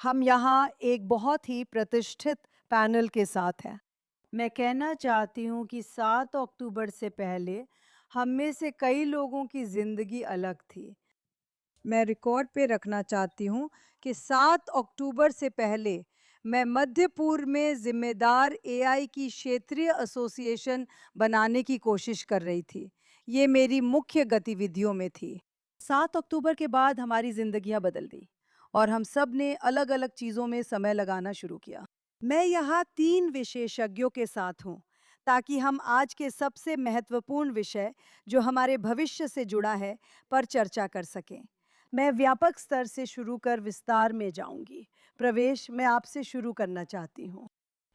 हम यहाँ एक बहुत ही प्रतिष्ठित पैनल के साथ हैं। मैं कहना चाहती हूँ कि 7 अक्टूबर से पहले हम में से कई लोगों की ज़िंदगी अलग थी। मैं रिकॉर्ड पे रखना चाहती हूँ कि 7 अक्टूबर से पहले मैं मध्य पूर्व में ज़िम्मेदार एआई की क्षेत्रीय एसोसिएशन बनाने की कोशिश कर रही थी। ये मेरी मुख्य गतिविधियों में थी। 7 अक्टूबर के बाद हमारी ज़िंदगियाँ बदल गई और हम सब ने अलग-अलग चीज़ों में समय लगाना शुरू किया। मैं यहाँ 3 विशेषज्ञों के साथ हूँ, ताकि हम आज के सबसे महत्वपूर्ण विषय, जो हमारे भविष्य से जुड़ा है, पर चर्चा कर सकें। मैं व्यापक स्तर से शुरू कर विस्तार में जाऊँगी। प्रवेश, मैं आपसे शुरू करना चाहती हूँ।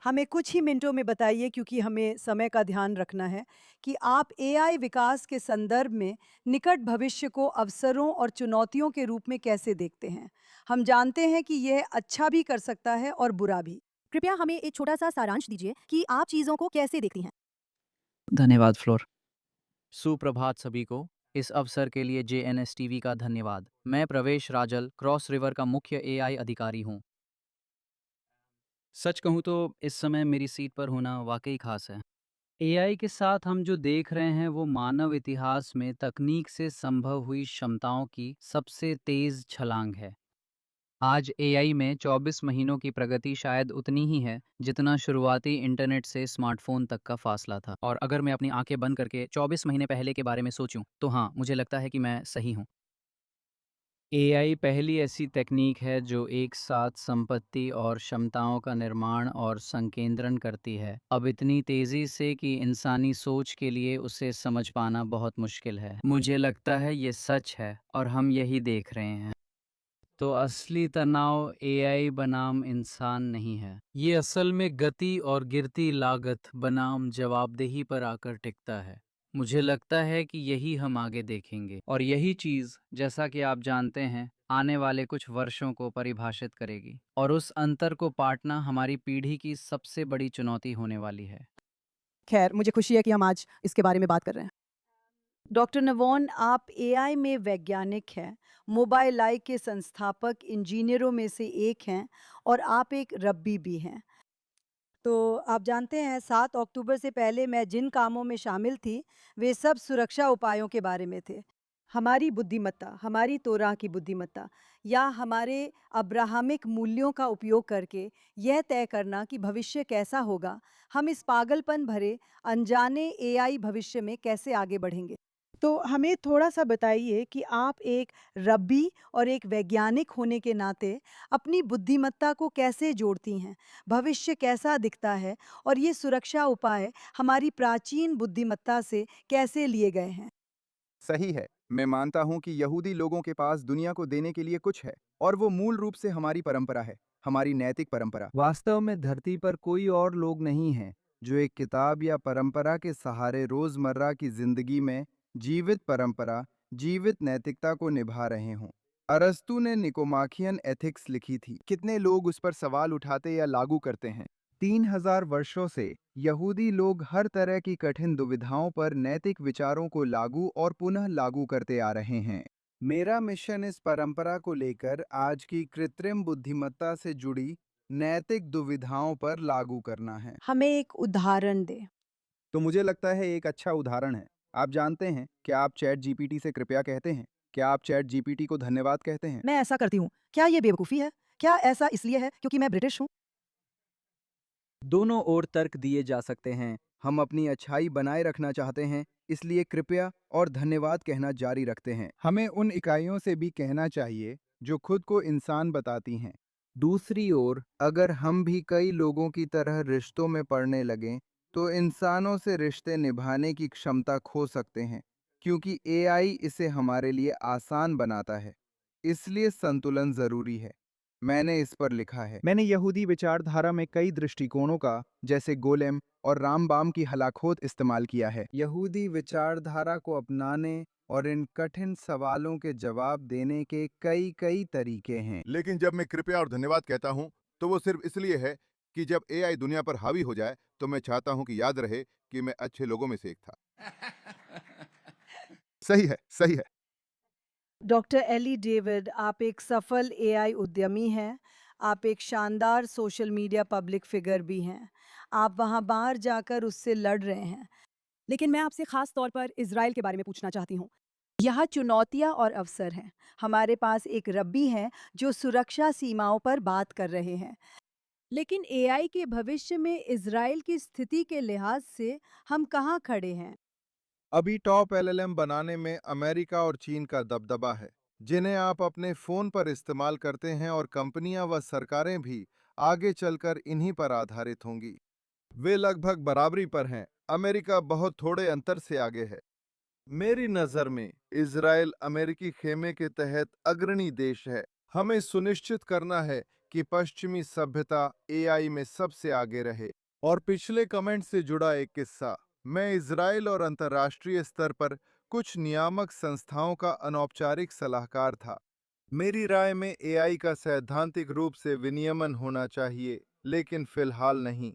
हमें कुछ ही मिनटों में बताइए, क्योंकि हमें समय का ध्यान रखना है, कि आप एआई विकास के संदर्भ में निकट भविष्य को अवसरों और चुनौतियों के रूप में कैसे देखते हैं? हम जानते हैं कि यह अच्छा भी कर सकता है और बुरा भी। कृपया हमें एक छोटा-सा सारांश दीजिए कि आप चीज़ों को कैसे देखती हैं? धन्यवाद फ्लोर। सुप्रभात सभी को। इस अवसर के लिए जेएनएस टीवी का धन्यवाद। मैं प्रवेश राजल, क्रॉस रिवर का मुख्य एआई अधिकारी हूँ। सच कहूँ तो इस समय मेरी सीट पर होना वाकई खास है। एआई के साथ हम जो देख रहे हैं वो मानव इतिहास में तकनीक से संभव हुई क्षमताओं की सबसे तेज छलांग है। आज एआई में 24 महीनों की प्रगति शायद उतनी ही है जितना शुरुआती इंटरनेट से स्मार्टफोन तक का फासला था। और अगर मैं अपनी आंखें बंद करके 24 महीने पहले के बारे में सोचूं तो हाँ, मुझे लगता है कि मैं सही हूँ। एआई पहली ऐसी तकनीक है जो एक साथ संपत्ति और क्षमताओं का निर्माण और संकेंद्रण करती है, अब इतनी तेजी से कि इंसानी सोच के लिए उसे समझ पाना बहुत मुश्किल है। मुझे लगता है ये सच है और हम यही देख रहे हैं। तो असली तनाव एआई बनाम इंसान नहीं है, ये असल में गति और गिरती लागत बनाम जवाबदेही पर आकर टिकता है। मुझे लगता है कि यही हम आगे देखेंगे और यही चीज, जैसा कि आप जानते हैं, आने वाले कुछ वर्षों को परिभाषित करेगी और उस अंतर को पाटना हमारी पीढ़ी की सबसे बड़ी चुनौती होने वाली है। खैर, मुझे खुशी है कि हम आज इसके बारे में बात कर रहे हैं। डॉक्टर नवोन, आप एआई में वैज्ञानिक हैं, मोबाइल आई के संस्थापक इंजीनियरों में से एक हैं और आप एक रब्बी भी हैं। तो आप जानते हैं, 7 अक्टूबर से पहले मैं जिन कामों में शामिल थी, वे सब सुरक्षा उपायों के बारे में थे। हमारी बुद्धिमत्ता, हमारी तोराह की बुद्धिमत्ता, या हमारे अब्राहमिक मूल्यों का उपयोग करके यह तय करना कि भविष्य कैसा होगा, हम इस पागलपन भरे अनजाने एआई भविष्य में कैसे आगे बढ़ेंगे। तो हमें थोड़ा-सा बताइए कि आप एक रब्बी और एक वैज्ञानिक होने के नाते अपनी बुद्धिमत्ता को कैसे जोड़ती हैं? भविष्य कैसा दिखता है और ये सुरक्षा उपाय हमारी प्राचीन बुद्धिमत्ता से कैसे लिए गए हैं? सही है। मैं मानता हूँ कि यहूदी लोगों के पास दुनिया को देने के लिए कुछ है और वो मूल रूप से हमारी परंपरा है, हमारी नैतिक परंपरा। वास्तव में धरती पर कोई और लोग नहीं हैं जो एक किताब या परंपरा के सहारे रोजमर्रा की जिंदगी में जीवित परंपरा, जीवित नैतिकता को निभा रहे हों। अरस्तु ने निकोमाखियन एथिक्स लिखी थी। कितने लोग उस पर सवाल उठाते या लागू करते हैं? 3000 वर्षों से यहूदी लोग हर तरह की कठिन दुविधाओं पर नैतिक विचारों को लागू और पुनः लागू करते आ रहे हैं। मेरा मिशन इस परंपरा को लेकर आज की कृत्रिम बुद्धिमत्ता से जुड़ी नैतिक दुविधाओं पर लागू करना है। हमें एक उदाहरण दें। तो मुझे लगता है एक अच्छा उदाहरण है। आप जानते हैं, क्या आप चैट जीपीटी से कृपया कहते हैं? क्या आप चैट जीपीटी को धन्यवाद कहते हैं? मैं ऐसा करती हूँ। क्या ये बेवकूफ़ी है? क्या ऐसा इसलिए है क्योंकि मैं ब्रिटिश हूँ? दोनों ओर तर्क दिए जा सकते हैं। हम अपनी अच्छाई बनाए रखना चाहते हैं, इसलिए कृपया और धन्यवाद कहना जारी रखते हैं। हमें उन इकाइयों से भी कहना चाहिए जो खुद को इंसान बताती हैं। दूसरी ओर, अगर हम भी कई लोगों की तरह रिश्तों में पड़ने लगें, तो इंसानों से रिश्ते निभाने की क्षमता खो सकते हैं, क्योंकि एआई इसे हमारे लिए आसान बनाता है। इसलिए संतुलन जरूरी है। मैंने इस पर लिखा है। मैंने यहूदी विचारधारा में कई दृष्टिकोणों का, जैसे गोलेम और रामबाम की हलाखोत इस्तेमाल किया है। यहूदी विचारधारा को अपनाने और इन कठिन सवालों के जवाब देने के कई कई तरीके हैं। लेकिन जब मैं कृपया और धन्यवाद कहता हूं, तो वो सिर्फ इसलिए है कि जब एआई दुनिया पर हावी हो जाए, तो मैं चाहता हूं कि याद रहे कि मैं अच्छे लोगों में से एक था। सही है, सही है। डॉक्टर एली डेविड, आप एक सफल एआई उद्यमी हैं। आप एक शानदार सोशल मीडिया पब्लिक फिगर भी हैं। आप वहाँ बाहर जाकर उससे लड़ रहे हैं। लेकिन मैं आपसे खास तौर पर इज़राइल के बारे में पूछना चाहती हूँ। यहाँ चुनौतियाँ और अवसर हैं। हमारे पास एक रब्बी हैं जो सुरक्षा सीमाओं पर बात कर रहे हैं। लेकिन एआई के भविष्य में इज़राइल की स्थिति के लिहाज से हम कहाँ खड़े हैं? अभी टॉप एलएलएम बनाने में अमेरिका और चीन का दबदबा है, जिन्हें आप अपने फोन पर इस्तेमाल करते हैं, और कंपनियां व सरकारें भी आगे चलकर इन्हीं पर आधारित होंगी। वे लगभग बराबरी पर हैं। अमेरिका बहुत थोड़े अंतर से आगे है। मेरी नज़र में इज़राइल अमेरिकी खेमे के तहत अग्रणी देश है। हमें सुनिश्चित करना है कि पश्चिमी सभ्यता एआई में सबसे आगे रहे। और पिछले कमेंट से जुड़ा एक किस्सा, मैं इज़राइल और अंतर्राष्ट्रीय स्तर पर कुछ नियामक संस्थाओं का अनौपचारिक सलाहकार था। मेरी राय में एआई का सैद्धांतिक रूप से विनियमन होना चाहिए, लेकिन फिलहाल नहीं।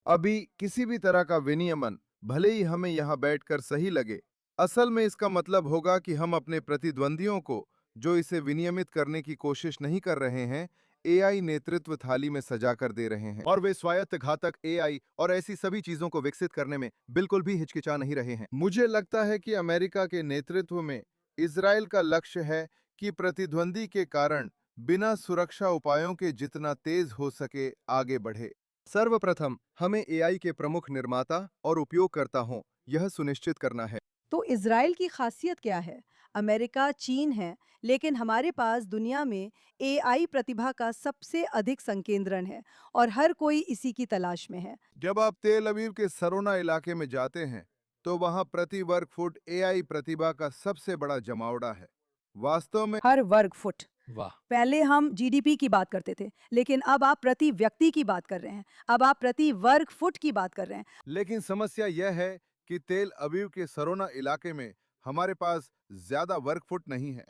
अभी किसी भी तरह का विनियमन, भले ही हमें यहाँ बैठकर सही लगे, असल में इसका मतलब होगा कि हम अपने प्रतिद्वंदियों को, जो इसे विनियमित करने की कोशिश नहीं कर रहे हैं, एआई नेतृत्व थाली में सजा कर दे रहे हैं। और वे स्वायत्त घातक एआई और ऐसी सभी चीजों को विकसित करने में बिल्कुल भी हिचकिचा नहीं रहे हैं। मुझे लगता है कि अमेरिका के नेतृत्व में इज़राइल का लक्ष्य है कि प्रतिद्वंदी के कारण बिना सुरक्षा उपायों के जितना तेज हो सके आगे बढ़े। सर्वप्रथम हमें एआई के प्रमुख निर्माता और उपयोगकर्ता हों, यह सुनिश्चित करना है। तो इज़राइल की खासियत क्या है? अमेरिका, चीन है, लेकिन हमारे पास दुनिया में एआई प्रतिभा का सबसे अधिक संकेंद्रण है और हर कोई इसी की तलाश में है। जब आप तेल अवीव के सरोना इलाके में जाते हैं, तो वहां प्रति वर्ग फुट एआई प्रतिभा का सबसे बड़ा जमावड़ा है। वास्तव में हर वर्ग फुट। वाह। पहले हम जीडीपी की बात करते थे, लेकिन अब आप प्रति व्यक्ति की बात कर रहे हैं। अब आप प्रति वर्ग फुट की बात कर रहे हैं। लेकिन समस्या यह है कि तेल अवीव के सरोना इलाके में हमारे पास ज्यादा वर्ग फुट नहीं है।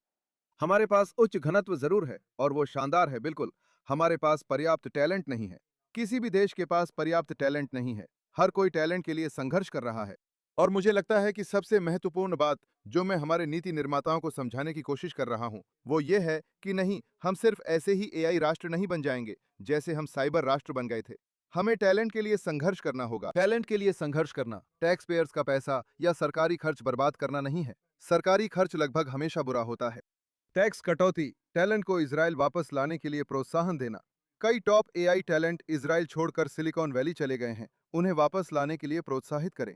हमारे पास उच्च घनत्व जरूर है और वो शानदार है, बिल्कुल। हमारे पास पर्याप्त टैलेंट नहीं है। किसी भी देश के पास पर्याप्त टैलेंट नहीं है। हर कोई टैलेंट के लिए संघर्ष कर रहा है। और मुझे लगता है कि सबसे महत्वपूर्ण बात जो मैं हमारे नीति निर्माताओं को समझाने की कोशिश कर रहा हूं, वो ये है कि नहीं, हम सिर्फ ऐसे ही एआई राष्ट्र नहीं बन जाएंगे जैसे हम साइबर राष्ट्र बन गए थे। हमें टैलेंट के लिए संघर्ष करना होगा। टैलेंट के लिए संघर्ष करना टैक्स पेयर्स का पैसा या सरकारी खर्च बर्बाद करना नहीं है। सरकारी खर्च लगभग हमेशा बुरा होता है। टैक्स कटौती, टैलेंट को इजराइल वापस लाने के लिए प्रोत्साहन देना। कई टॉप एआई टैलेंट इजराइल छोड़कर सिलिकॉन वैली चले गए हैं। उन्हें वापस लाने के लिए प्रोत्साहित करें।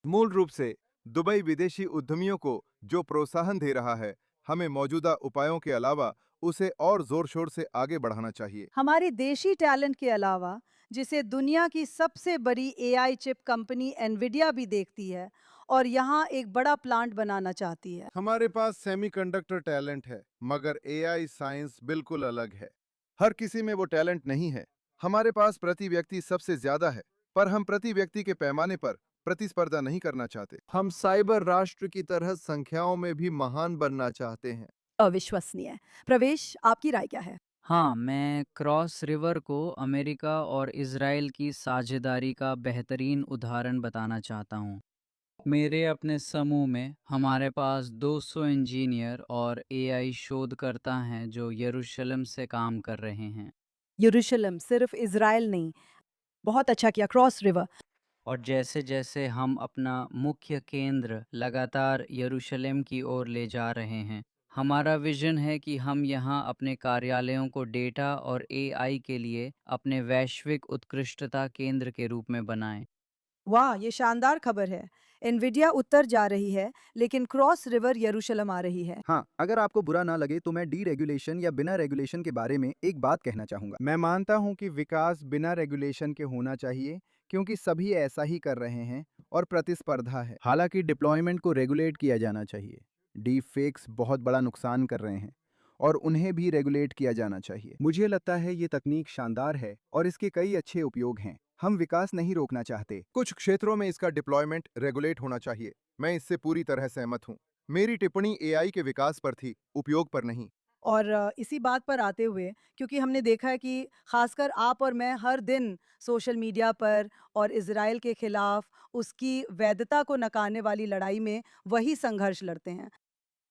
मूल रूप से दुबई विदेशी उद्यमियों को जो प्रोत्साहन दे रहा है, हमें मौजूदा उपायों के अलावा उसे और जोर शोर से आगे बढ़ाना चाहिए। हमारे देशी टैलेंट के अलावा, जिसे दुनिया की सबसे बड़ी एआई चिप कंपनी एनविडिया भी देखती है और यहाँ एक बड़ा प्लांट बनाना चाहती है। हमारे पास सेमीकंडक्टर टैलेंट है, मगर एआई साइंस बिल्कुल अलग है। हर किसी में वो टैलेंट नहीं है। हमारे पास प्रति व्यक्ति सबसे ज्यादा है, पर हम प्रति व्यक्ति के पैमाने पर प्रतिस्पर्धा नहीं करना चाहते। हम साइबर राष्ट्र की तरह संख्याओं में भी महान बनना चाहते हैं। अविश्वसनीय। प्रवेश, आपकी राय क्या है? हाँ, मैं क्रॉस रिवर को अमेरिका और इज़राइल की साझेदारी का बेहतरीन उदाहरण बताना चाहता हूँ। मेरे अपने समूह में हमारे पास 200 इंजीनियर और एआई शोधकर्ता हैं जो यरूशलेम से काम कर रहे हैं। यरूशलेम, सिर्फ इज़राइल नहीं। बहुत अच्छा किया, क्रॉस रिवर। और जैसे जैसे हम अपना मुख्य केंद्र लगातार यरूशलेम की ओर ले जा रहे हैं, हमारा विजन है कि हम यहाँ अपने कार्यालयों को डेटा और एआई के लिए अपने वैश्विक उत्कृष्टता केंद्र के रूप में बनाएं। वाह, ये शानदार खबर है। एनविडिया उत्तर जा रही है, लेकिन क्रॉस रिवर यरूशलेम आ रही है। हाँ, अगर आपको बुरा ना लगे तो मैं डीरेगुलेशन या बिना रेगुलेशन के बारे में एक बात कहना चाहूँगा। मैं मानता हूँ कि विकास बिना रेगुलेशन के होना चाहिए, क्योंकि सभी ऐसा ही कर रहे हैं और प्रतिस्पर्धा है। हालांकि डिप्लॉयमेंट को रेगुलेट किया जाना चाहिए। डीप फेक्स बहुत बड़ा नुकसान कर रहे हैं और उन्हें भी रेगुलेट किया जाना चाहिए। मुझे लगता है ये तकनीक शानदार है और इसके कई अच्छे उपयोग हैं। हम विकास नहीं रोकना चाहते। कुछ क्षेत्रों में इसका डिप्लॉयमेंट रेगुलेट होना चाहिए। मैं इससे पूरी तरह सहमत हूँ। मेरी टिप्पणी एआई के विकास पर थी, उपयोग पर नहीं। और इसी बात पर आते हुए, क्योंकि हमने देखा है कि खासकर आप और मैं हर दिन सोशल मीडिया पर और इज़राइल के खिलाफ उसकी वैधता को नकारने वाली लड़ाई में वही संघर्ष लड़ते हैं।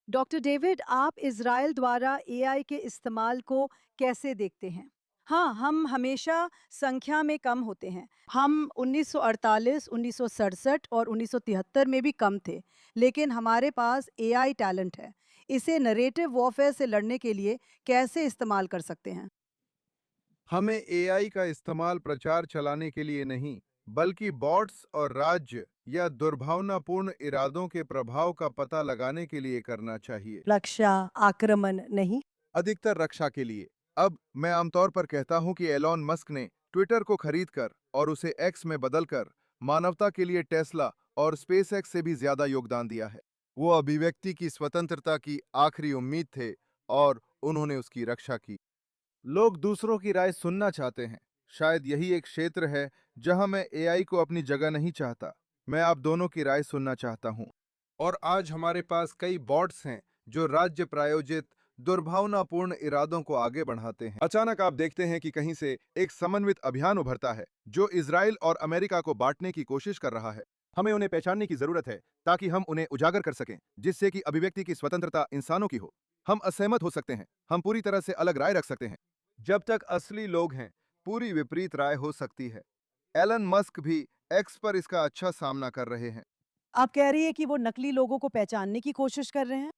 डॉक्टर डेविड, आप इज़राइल द्वारा एआई के इस्तेमाल को कैसे देखते हैं? हाँ, हम हमेशा संख्या में कम होते हैं। हम 1948, 1967 और 1973 में भी कम थे, लेकिन हमारे पास एआई टैलेंट है। इसे नैरेटिव वॉरफेयर से लड़ने के लिए कैसे इस्तेमाल कर सकते हैं? हमें एआई का इस्तेमाल प्रचार चलाने के लिए नहीं, बल्कि बॉट्स और राज्य या दुर्भावनापूर्ण इरादों के प्रभाव का पता लगाने के लिए करना चाहिए। रक्षा, आक्रमण नहीं। अधिकतर रक्षा के लिए। अब मैं आमतौर पर कहता हूं कि एलॉन मस्क ने ट्विटर को खरीदकर और उसे एक्स में बदलकर मानवता के लिए टेस्ला और स्पेसएक्स से भी ज्यादा योगदान दिया है। वो अभिव्यक्ति की स्वतंत्रता की आखिरी उम्मीद थे और उन्होंने उसकी रक्षा की। लोग दूसरों की राय सुनना चाहते हैं। शायद यही एक क्षेत्र है जहां मैं एआई को अपनी जगह नहीं चाहता। मैं आप दोनों की राय सुनना चाहता हूं। और आज हमारे पास कई बॉट्स हैं जो राज्य प्रायोजित दुर्भावनापूर्ण इरादों को आगे बढ़ाते हैं। अचानक आप देखते हैं कि कहीं से एक समन्वित अभियान उभरता है जो इजराइल और अमेरिका को बांटने की कोशिश कर रहा है। हमें उन्हें पहचानने की जरूरत है ताकि हम उन्हें उजागर कर सकें, जिससे कि अभिव्यक्ति की स्वतंत्रता इंसानों की हो। हम असहमत हो सकते हैं, हम पूरी तरह से अलग राय रख सकते हैं। जब तक असली लोग हैं, पूरी विपरीत राय हो सकती है। एलन मस्क भी एक्स पर इसका अच्छा सामना कर रहे हैं। आप कह रही हैं कि वो नकली लोगों को पहचानने की कोशिश कर रहे हैं?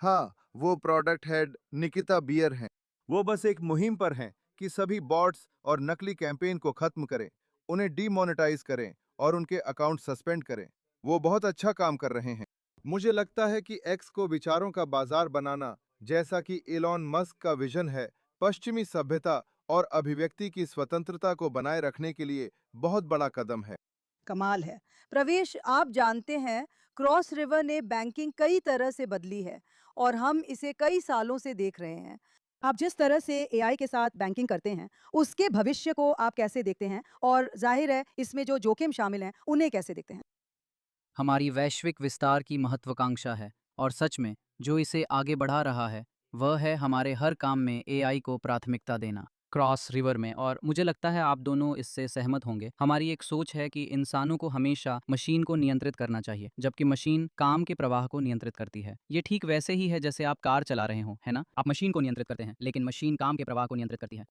हाँ, वो प्रोडक्ट हेड निकिता बियर हैं। वो बस एक मुहिम पर हैं कि सभी बॉट्स और नकली कैंपेन को खत्म करें, उन्हें डीमोनेटाइज करें और उनके अकाउंट सस्पेंड करें। वो बहुत अच्छा काम कर रहे हैं। मुझे लगता है कि एक्स को विचारों का बाजार बनाना, जैसा कि एलॉन मस्क का विजन है, पश्चिमी सभ्यता और अभिव्यक्ति की स्वतंत्रता को बनाए रखने के लिए बहुत बड़ा कदम है। कमाल है। प्रवेश, आप जानते हैं, क्रॉस रिवर ने बैंकिंग कई तरह से बदली है और हम इसे कई सालों से देख रहे हैं। आप जिस तरह से एआई के साथ बैंकिंग करते हैं, उसके भविष्य को आप कैसे देखते हैं? और ज़ाहिर है, इसमें जो जोखिम शामिल हैं, उन्हें कैसे देखते हैं? हमारी वैश्विक विस्तार की महत्वाकांक्षा है और सच में जो इसे आगे बढ़ा रहा है वह है हमारे हर काम में एआई को प्राथमिकता देना क्रॉस रिवर में। और मुझे लगता है आप दोनों इससे सहमत होंगे। हमारी एक सोच है कि इंसानों को हमेशा मशीन को नियंत्रित करना चाहिए, जबकि मशीन काम के प्रवाह को नियंत्रित करती है। ये ठीक वैसे ही है जैसे आप कार चला रहे हो, है ना? आप मशीन को नियंत्रित करते हैं, लेकिन मशीन काम के प्रवाह को नियंत्रित करती है।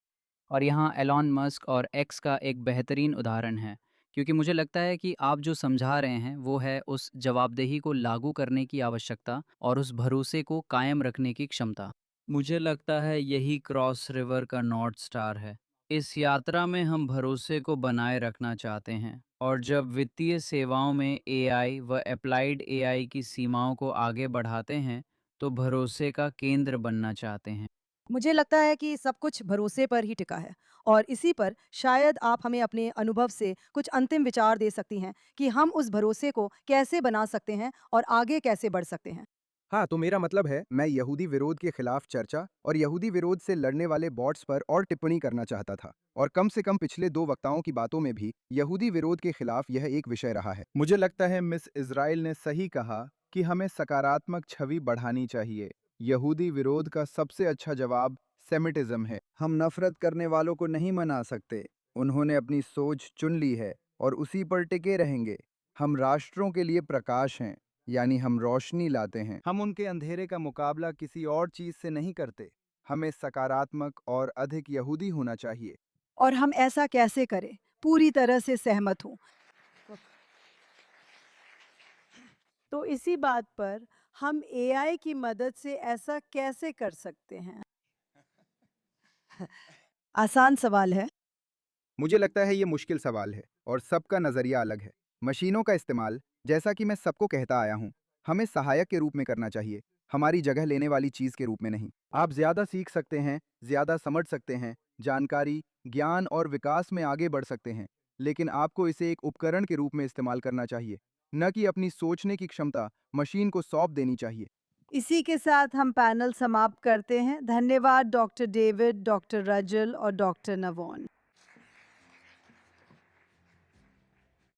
और यहाँ एलॉन मस्क और एक्स का एक बेहतरीन उदाहरण है, क्योंकि मुझे लगता है कि आप जो समझा रहे हैं वो है उस जवाबदेही को लागू करने की आवश्यकता और उस भरोसे को कायम रखने की क्षमता। मुझे लगता है यही क्रॉस रिवर का नॉर्थ स्टार है। इस यात्रा में हम भरोसे को बनाए रखना चाहते हैं और जब वित्तीय सेवाओं में एआई व अप्लाइड एआई की सीमाओं को आगे बढ़ाते हैं तो भरोसे का केंद्र बनना चाहते हैं। मुझे लगता है कि सब कुछ भरोसे पर ही टिका है और इसी पर शायद आप हमें अपने अनुभव से कुछ अंतिम विचार दे सकती हैं कि हम उस भरोसे को कैसे बना सकते हैं और आगे कैसे बढ़ सकते हैं। हाँ, तो मेरा मतलब है, मैं यहूदी विरोध के खिलाफ चर्चा और यहूदी विरोध से लड़ने वाले बॉट्स पर और टिप्पणी करना चाहता था। और कम से कम पिछले 2 वक्ताओं की बातों में भी यहूदी विरोध के खिलाफ यह एक विषय रहा है। मुझे लगता है मिस इज़राइल ने सही कहा कि हमें सकारात्मक छवि बढ़ानी चाहिए। यहूदी विरोध का सबसे अच्छा जवाब सेमिटिज्म है। हम नफरत करने वालों को नहीं मना सकते। उन्होंने अपनी सोच चुन ली है और उसी पर टिके रहेंगे। हम राष्ट्रों के लिए प्रकाश हैं, यानी हम रोशनी लाते हैं। हम उनके अंधेरे का मुकाबला किसी और चीज से नहीं करते। हमें सकारात्मक और अधिक यहूदी होना चाहिए। और हम ऐसा कैसे करें? पूरी तरह से सहमत हूँ। तो इसी बात पर हम एआई की मदद से ऐसा कैसे कर सकते हैं? आसान सवाल है। मुझे लगता है ये मुश्किल सवाल है और सबका नजरिया अलग है। मशीनों का इस्तेमाल, जैसा कि मैं सबको कहता आया हूँ, हमें सहायक के रूप में करना चाहिए, हमारी जगह लेने वाली चीज के रूप में नहीं। आप ज्यादा सीख सकते हैं, ज्यादा समझ सकते हैं, जानकारी, ज्ञान और विकास में आगे बढ़ सकते हैं, लेकिन आपको इसे एक उपकरण के रूप में इस्तेमाल करना चाहिए, न कि अपनी सोचने की क्षमता मशीन को सौंप देनी चाहिए। इसी के साथ हम पैनल समाप्त करते हैं। धन्यवाद डॉक्टर डेविड, डॉक्टर रजल और डॉक्टर नवोन।